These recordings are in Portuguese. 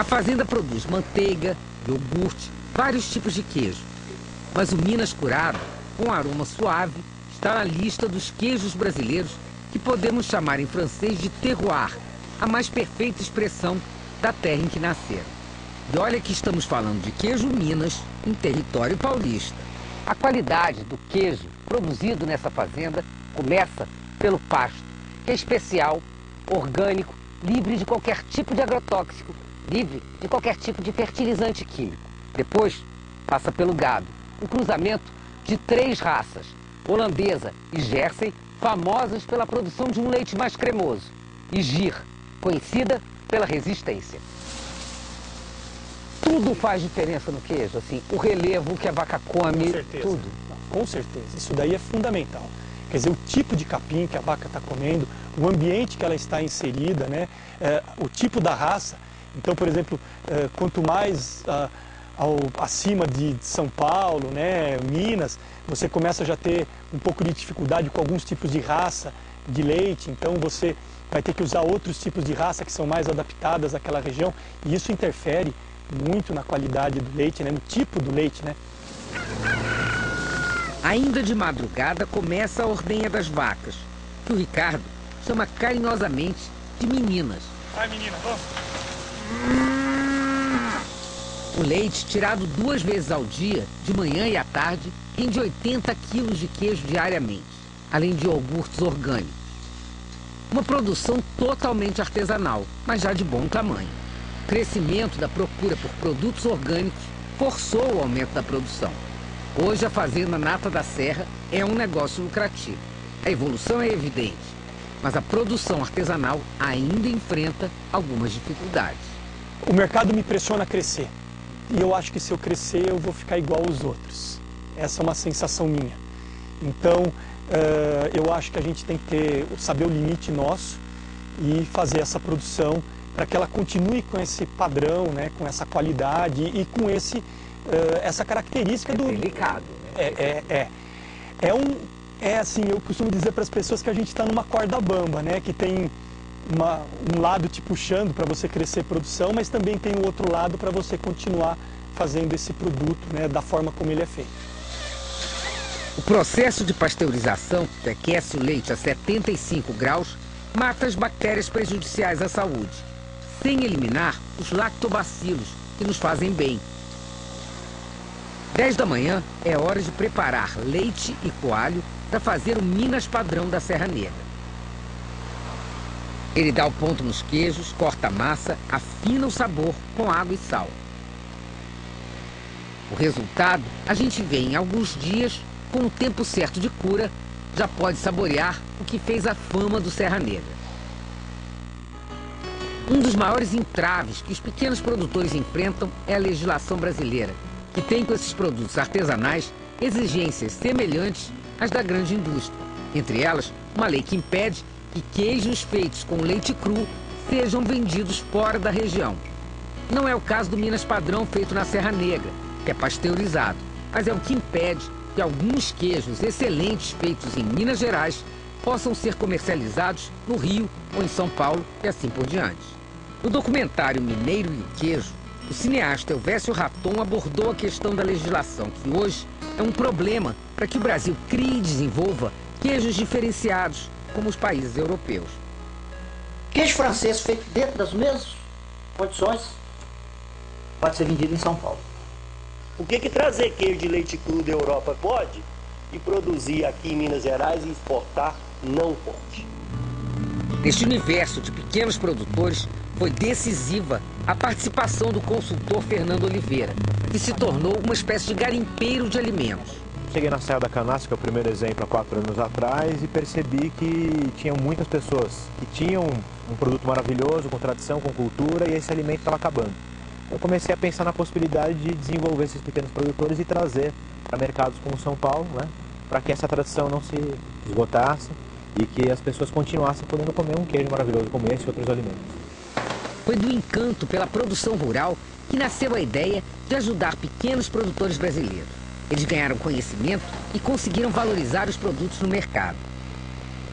A fazenda produz manteiga, iogurte, vários tipos de queijo. Mas o Minas Curado, com aroma suave, está na lista dos queijos brasileiros que podemos chamar em francês de terroir, a mais perfeita expressão da terra em que nasceram. E olha que estamos falando de queijo Minas em território paulista. A qualidade do queijo produzido nessa fazenda começa pelo pasto, que é especial, orgânico, livre de qualquer tipo de agrotóxico, livre de qualquer tipo de fertilizante químico. Depois, passa pelo gado, um cruzamento de 3 raças, holandesa e Jersey, famosas pela produção de um leite mais cremoso, e Gir, conhecida pela resistência. Tudo faz diferença no queijo, assim, o relevo que a vaca come, com certeza. tudo. Com certeza, isso daí é fundamental. Quer dizer, o tipo de capim que a vaca está comendo, o ambiente que ela está inserida, né? O tipo da raça. Então, por exemplo, quanto mais acima de São Paulo, né, Minas, você começa já a ter um pouco de dificuldade com alguns tipos de raça de leite, então você vai ter que usar outros tipos de raça que são mais adaptadas àquela região, e isso interfere muito na qualidade do leite, né, no tipo do leite, né? Ainda de madrugada começa a ordenha das vacas, que o Ricardo chama carinhosamente de meninas. Vai, menina, vamos! O leite, tirado 2 vezes ao dia, de manhã e à tarde, rende 80 quilos de queijo diariamente, além de iogurtes orgânicos. Uma produção totalmente artesanal, mas já de bom tamanho. O crescimento da procura por produtos orgânicos forçou o aumento da produção. Hoje a Fazenda Nata da Serra é um negócio lucrativo. A evolução é evidente, mas a produção artesanal ainda enfrenta algumas dificuldades. O mercado me pressiona a crescer. E eu acho que se eu crescer, eu vou ficar igual aos outros. Essa é uma sensação minha. Então, eu acho que a gente tem que saber o limite nosso e fazer essa produção para que ela continue com esse padrão, né, com essa qualidade e com essa característica do... Delicado. Assim, eu costumo dizer para as pessoas que a gente está numa corda bamba, né, que tem um lado te puxando para você crescer produção, mas também tem o outro lado para você continuar fazendo esse produto, né, da forma como ele é feito. O processo de pasteurização, que aquece o leite a 75 graus, mata as bactérias prejudiciais à saúde, sem eliminar os lactobacilos, que nos fazem bem. 10 da manhã é hora de preparar leite e coalho para fazer o Minas padrão da Serra Negra. Ele dá o ponto nos queijos, corta a massa, afina o sabor com água e sal. O resultado a gente vê em alguns dias, com o tempo certo de cura, já pode saborear o que fez a fama do Serra Negra. Um dos maiores entraves que os pequenos produtores enfrentam é a legislação brasileira, que tem com esses produtos artesanais exigências semelhantes às da grande indústria. Entre elas, uma lei que impede que queijos feitos com leite cru sejam vendidos fora da região. Não é o caso do Minas Padrão feito na Serra Negra, que é pasteurizado, mas é o que impede que alguns queijos excelentes feitos em Minas Gerais possam ser comercializados no Rio ou em São Paulo e assim por diante. No documentário Mineiro e o Queijo, o cineasta Elvésio Raton abordou a questão da legislação, que hoje é um problema para que o Brasil crie e desenvolva queijos diferenciados, como os países europeus. Queijo francês feito dentro das mesmas condições pode ser vendido em São Paulo. Por que trazer queijo de leite cru da Europa pode e produzir aqui em Minas Gerais e exportar não pode? Neste universo de pequenos produtores, foi decisiva a participação do consultor Fernando Oliveira, que se tornou uma espécie de garimpeiro de alimentos. Cheguei na Serra da Canastra, que é o primeiro exemplo, há 4 anos atrás, e percebi que tinham muitas pessoas que tinham um produto maravilhoso, com tradição, com cultura, e esse alimento estava acabando. Eu comecei a pensar na possibilidade de desenvolver esses pequenos produtores e trazer para mercados como São Paulo, né, para que essa tradição não se esgotasse e que as pessoas continuassem podendo comer um queijo maravilhoso como esse e outros alimentos. Foi do encanto pela produção rural que nasceu a ideia de ajudar pequenos produtores brasileiros. Eles ganharam conhecimento e conseguiram valorizar os produtos no mercado.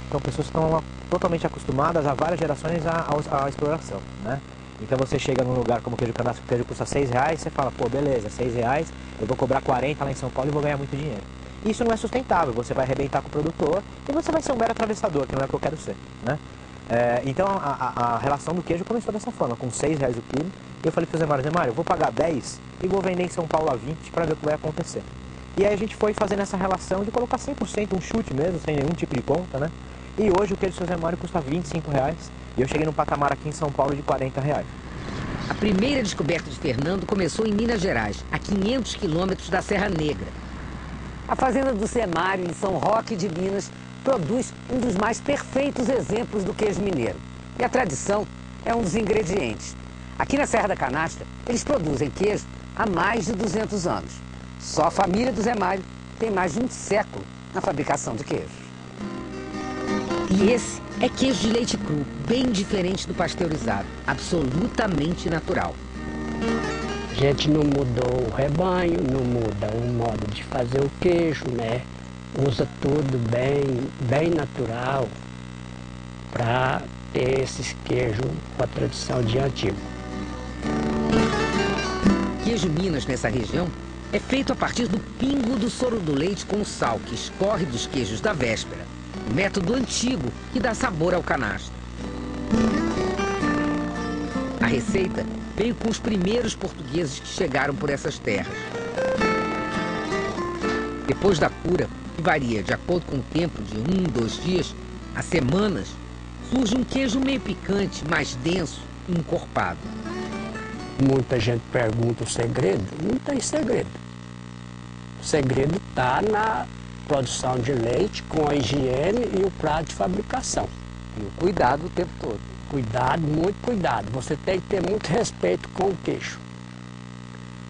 Então, pessoas que estão totalmente acostumadas há várias gerações à exploração, né? Então você chega num lugar como o queijo canastra, que o queijo custa R$6, você fala, pô, beleza, R$6, eu vou cobrar 40 lá em São Paulo e vou ganhar muito dinheiro. Isso não é sustentável, você vai arrebentar com o produtor e você vai ser um mero atravessador, que não é o que eu quero ser, né? Então a relação do queijo começou dessa forma, com R$6 o quilo. E eu falei pro Zé Mário, eu vou pagar 10 e vou vender em São Paulo a 20 para ver o que vai acontecer. E aí a gente foi fazendo essa relação de colocar 100%, um chute mesmo, sem nenhum tipo de conta, né? E hoje o queijo do Zé Mário custa R$25 e eu cheguei num patamar aqui em São Paulo de R$40. A primeira descoberta de Fernando começou em Minas Gerais, a 500 quilômetros da Serra Negra. A fazenda do Zé Mário, em São Roque de Minas, produz um dos mais perfeitos exemplos do queijo mineiro. E a tradição é um dos ingredientes. Aqui na Serra da Canastra, eles produzem queijo há mais de 200 anos. Só a família do Zé Mário tem mais de um século na fabricação de queijo. E esse é queijo de leite cru, bem diferente do pasteurizado, absolutamente natural. A gente não mudou o rebanho, não muda o modo de fazer o queijo, né? Usa tudo bem natural para ter esses queijos com a tradição de antigo. Queijo Minas nessa região é feito a partir do pingo do soro do leite com sal que escorre dos queijos da véspera. Um método antigo que dá sabor ao canastro. A receita veio com os primeiros portugueses que chegaram por essas terras. Depois da cura, que varia de acordo com o tempo de 1, 2 dias a semanas, surge um queijo meio picante, mais denso e encorpado. Muita gente pergunta o segredo, não tem segredo. O segredo está na produção de leite, com a higiene e o prazo de fabricação. E o cuidado o tempo todo. Cuidado, muito cuidado. Você tem que ter muito respeito com o queijo.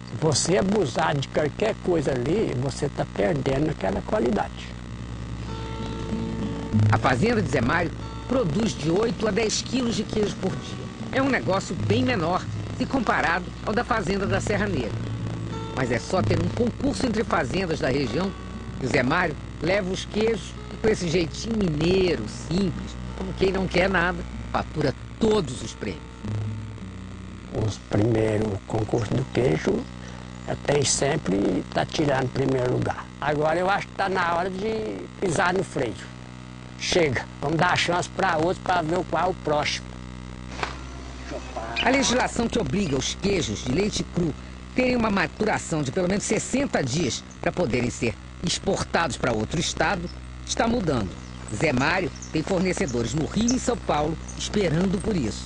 Se você abusar de qualquer coisa ali, você está perdendo aquela qualidade. A fazenda de Zé Mário produz de 8 a 10 quilos de queijo por dia. É um negócio bem menor se comparado ao da fazenda da Serra Negra. Mas é só ter um concurso entre fazendas da região que o Zé Mário leva os queijos e, com esse jeitinho mineiro, simples, como quem não quer nada, fatura todos os prêmios. Os primeiros concursos do queijo, tem sempre está tirando primeiro lugar. Agora eu acho que está na hora de pisar no freio. Chega, vamos dar chance para outros para ver qual é o próximo. A legislação que obriga os queijos de leite cru terem uma maturação de pelo menos 60 dias para poderem ser exportados para outro estado está mudando. Zé Mário tem fornecedores no Rio e em São Paulo esperando por isso.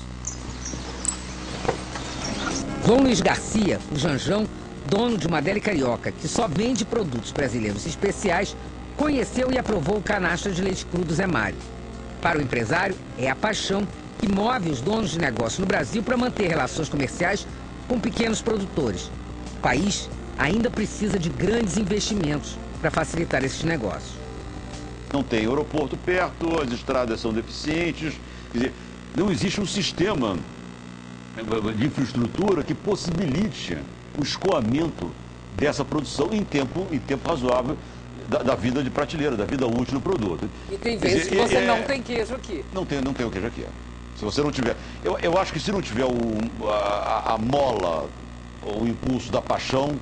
João Luiz Garcia, o Janjão, dono de uma Deli Carioca que só vende produtos brasileiros especiais, conheceu e aprovou o canastra de leite cru do Zé Mário. Para o empresário, é a paixão que move os donos de negócio no Brasil para manter relações comerciais com pequenos produtores. O país ainda precisa de grandes investimentos para facilitar esses negócios. Não tem aeroporto perto, as estradas são deficientes, quer dizer, não existe um sistema de infraestrutura que possibilite o escoamento dessa produção em tempo razoável da vida de prateleira, da vida útil do produto. E tem vezes que você não tem queijo aqui. Não tem o queijo aqui. Se você não tiver... Eu acho que se não tiver a mola, o impulso da paixão,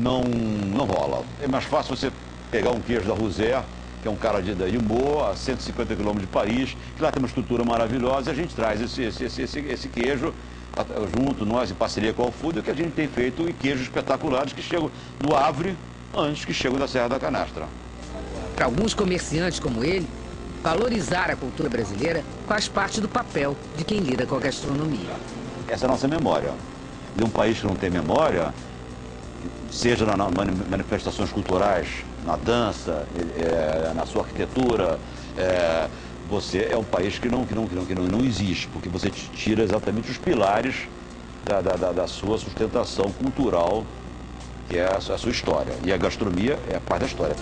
não rola. É mais fácil você pegar um queijo da Rousser, que é um cara de Moa, a 150 quilômetros de Paris, que lá tem uma estrutura maravilhosa, e a gente traz esse queijo junto, nós, em parceria com a Alfuda, que a gente tem feito e queijos espetaculares que chegam do Havre antes que chegam da Serra da Canastra. Para alguns comerciantes como ele, valorizar a cultura brasileira faz parte do papel de quem lida com a gastronomia. Essa é a nossa memória. De um país que não tem memória, seja nas manifestações culturais, na dança, na sua arquitetura, você é um país que não existe, porque você tira exatamente os pilares da sua sustentação cultural, que é a sua história. E a gastronomia é a parte da história.